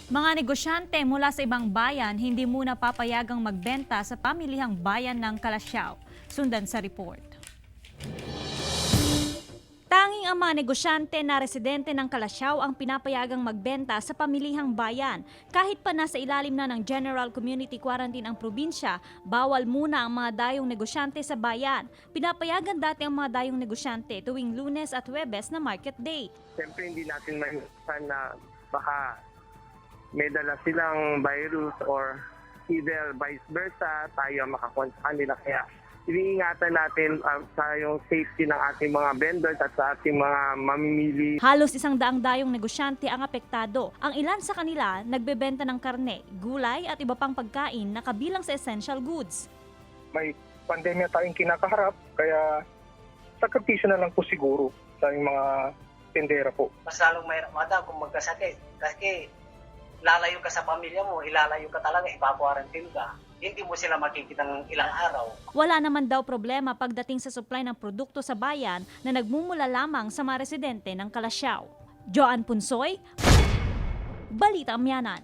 Mga negosyante mula sa ibang bayan hindi muna papayagang magbenta sa pamilihang bayan ng Calasiao. Sundan sa report. Tanging ang mga negosyante na residente ng Calasiao ang pinapayagang magbenta sa pamilihang bayan. Kahit pa nasa ilalim na ng General Community Quarantine ang probinsya, bawal muna ang mga dayong negosyante sa bayan. Pinapayagan dati ang mga dayong negosyante tuwing Lunes at Huwebes na market day. Siyempre hindi natin maiwasan na baka may dala silang virus or either vice versa, tayo ang makakuha sa kanila. Kaya iniingatan natin sa yung safety ng ating mga vendors at sa ating mga mamimili. Halos 100 dayong negosyante ang apektado. Ang ilan sa kanila nagbebenta ng karne, gulay at iba pang pagkain na kabilang sa essential goods. May pandemya tayong kinakaharap, kaya sakripisyo na lang po siguro sa mga tendera po. Mas lalong mahirap madam kung magkasakit. Kasi lalayo ka sa pamilya mo, ilalayo ka talaga, ipa-quarantine ka. Hindi mo sila makikita ng ilang araw. Wala naman daw problema pagdating sa supply ng produkto sa bayan na nagmumula lamang sa mga residente ng Calasiao. Joan Punsoy, Balita Amyanan.